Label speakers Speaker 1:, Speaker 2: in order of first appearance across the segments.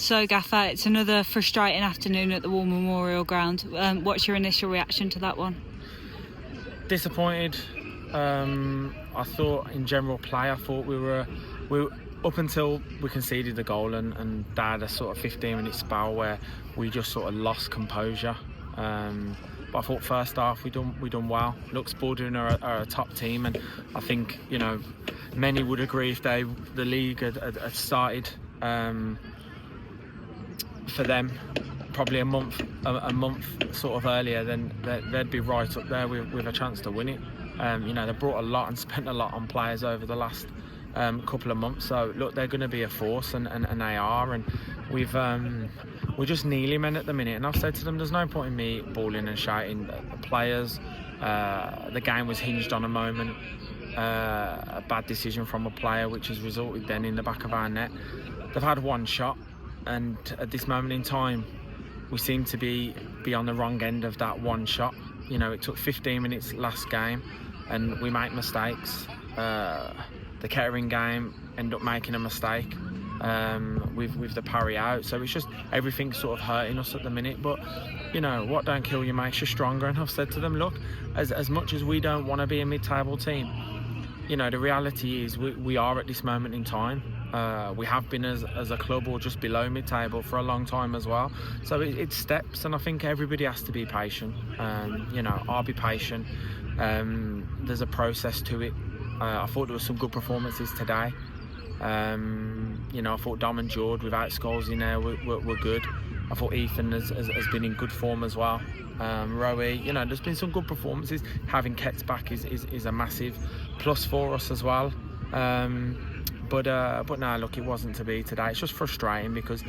Speaker 1: So, Gaffer, it's another frustrating afternoon at the War Memorial Ground. What's your initial reaction to that one?
Speaker 2: Disappointed. I thought in general play, I thought we were up until we conceded the goal and they had a sort of 15-minute spell where we just sort of lost composure. But I thought first half we done well. Look, Spalding are a top team, and I think many would agree if the league had started for them probably a month sort of earlier, then they'd be right up there with a chance to win it. They brought a lot and spent a lot on players over the last couple of months. So look, they're going to be a force, and they are. And we're just nearly men at the minute. And I've said to them, there's no point in me bawling and shouting at the players. The game was hinged on a moment, a bad decision from a player, which has resulted then in the back of our net. They've had one shot, and at this moment in time, we seem to be on the wrong end of that one shot. It took 15 minutes last game, and we make mistakes. The Kettering game end up making a mistake with the parry out. So it's just everything's sort of hurting us at the minute. But what don't kill you makes you stronger. And I've said to them, look, as much as we don't want to be a mid-table team, the reality is we are at this moment in time. We have been as a club or just below mid-table for a long time as well. So it's steps, and I think everybody has to be patient. I'll be patient. There's a process to it. I thought there were some good performances today. I thought Dom and George without Scholes in there were good. I thought Ethan has been in good form as well. Rowie, there's been some good performances. Having Ketz back is a massive plus for us as well. But no, look, it wasn't to be today. It's just frustrating because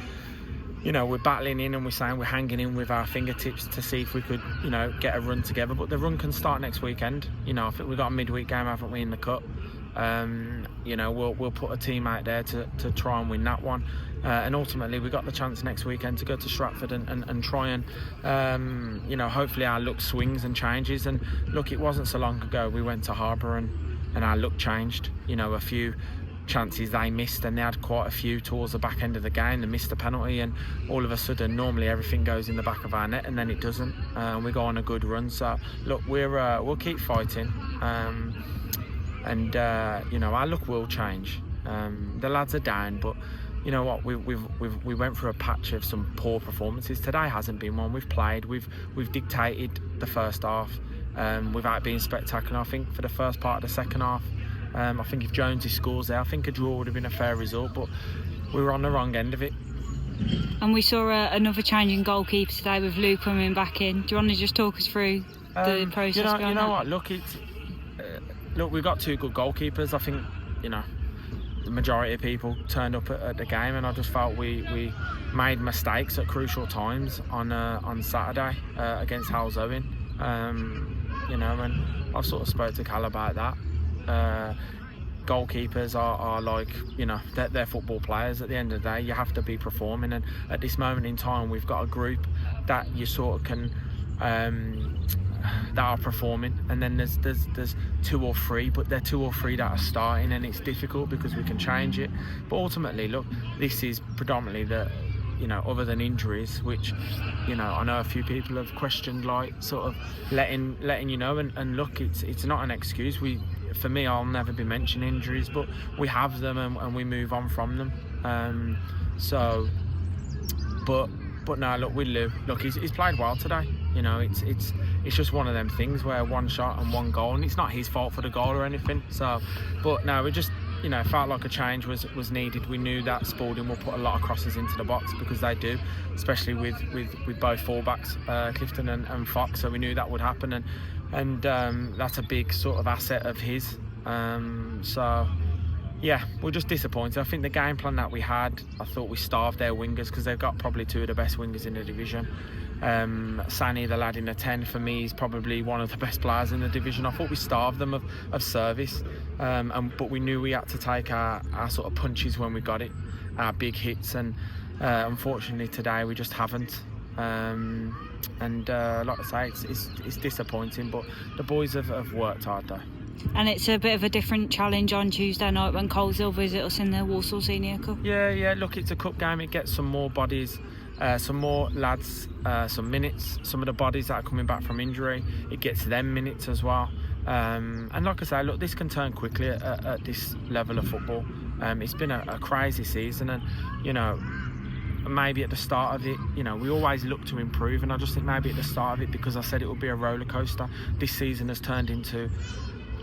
Speaker 2: we're battling in and we're saying we're hanging in with our fingertips to see if we could get a run together. But the run can start next weekend. I think we've got a midweek game, haven't we, in the cup. We'll put a team out there to try and win that one. And ultimately we've got the chance next weekend to go to Stratford and try and hopefully our luck swings and changes. And look, it wasn't so long ago we went to Harbour and our luck changed. A few chances they missed, and they had quite a few towards the back end of the game. They missed a penalty, and all of a sudden normally everything goes in the back of our net, and then it doesn't. We go on a good run. So look, we'll keep fighting, and our luck will change. The lads are down, but you know what, we went through a patch of some poor performances. Today hasn't been one. We've played, we've dictated the first half without being spectacular. I think for the first part of the second half, I think if Jonesy scores there, I think a draw would have been a fair result, but we were on the wrong end of it.
Speaker 1: And we saw another change in goalkeeper today with Lou coming back in. Do you want to just talk us through the process behind that?
Speaker 2: What? Look, we've got two good goalkeepers. I think the majority of people turned up at the game, and I just felt we made mistakes at crucial times on Saturday against Hals Owen. And I've sort of spoke to Cal about that. Goalkeepers are like, they're football players. At the end of the day, you have to be performing, and at this moment in time we've got a group that you sort of can that are performing, and then there's two or three, but they're two or three that are starting, and it's difficult because we can change it. But ultimately, look, this is predominantly the other than injuries, which I know a few people have questioned, like sort of letting and look, it's not an excuse. For me, I'll never be mentioning injuries, but we have them and we move on from them. But no, look, with Lou, look, he's played well today. It's just one of them things where one shot and one goal, and it's not his fault for the goal or anything. So, but no, we just felt like a change was needed. We knew that Spalding will put a lot of crosses into the box, because they do, especially with both fullbacks, Clifton and Fox. So we knew that would happen, and that's a big sort of asset of his. So yeah, we're just disappointed. I think the game plan that we had, I thought we starved their wingers, because they've got probably two of the best wingers in the division. Sani, the lad in the 10, for me is probably one of the best players in the division. I thought we starved them of service, but we knew we had to take our sort of punches when we got it, our big hits, and unfortunately today we just haven't. Like I say, it's disappointing, but the boys have worked hard though.
Speaker 1: And it's a bit of a different challenge on Tuesday night when Coleshill visit us in the Walsall Senior Cup.
Speaker 2: Yeah. Look, it's a cup game. It gets some more bodies, some more lads, some minutes. Some of the bodies that are coming back from injury, it gets them minutes as well. And like I say, look, this can turn quickly at this level of football. It's been a crazy season, and maybe at the start of it, we always look to improve, and I just think maybe at the start of it, because I said it would be a roller coaster, this season has turned into,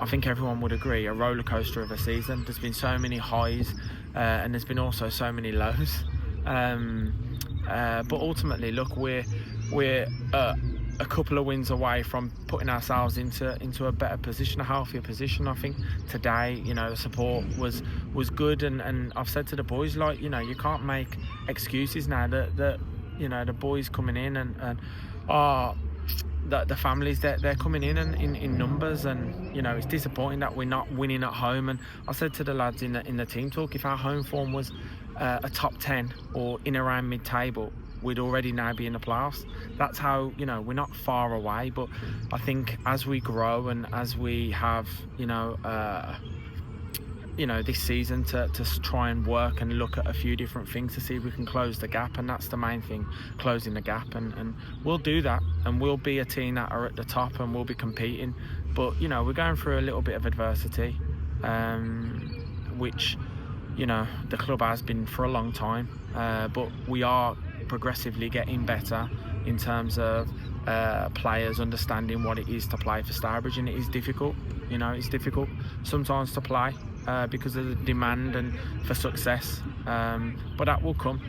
Speaker 2: I think everyone would agree, a roller coaster of a season. There's been so many highs, and there's been also so many lows. But ultimately, look, we're a couple of wins away from putting ourselves into a better position, a healthier position. I think today, the support was good, and I've said to the boys, like, you can't make excuses now. That the boys coming in and the families, they're coming in numbers, and it's disappointing that we're not winning at home. And I said to the lads in the team talk, if our home form was a top 10 or in around mid-table, we'd already now be in the playoffs. That's how, we're not far away. But I think as we grow and as we have, this season to try and work and look at a few different things to see if we can close the gap, and that's the main thing, closing the gap, and we'll do that, and we'll be a team that are at the top and we'll be competing. But we're going through a little bit of adversity, which the club has been for a long time, but we are progressively getting better in terms of players understanding what it is to play for Stourbridge, and it is difficult. It's difficult sometimes to play because of the demand and for success, but that will come.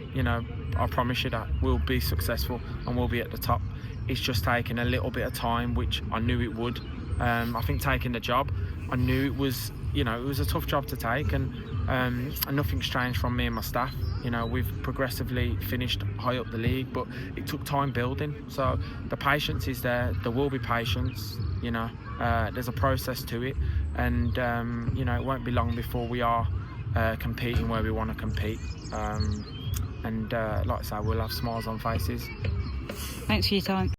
Speaker 2: I promise you that we'll be successful and we'll be at the top. It's just taking a little bit of time, which I knew it would. I think taking the job, I knew it was a tough job to take, and nothing's changed from me and my staff. We've progressively finished high up the league, but it took time building. So the patience is there. There will be patience. There's a process to it, and it won't be long before we are competing where we want to compete. And like I say, we'll have smiles on faces.
Speaker 1: Thanks for your time.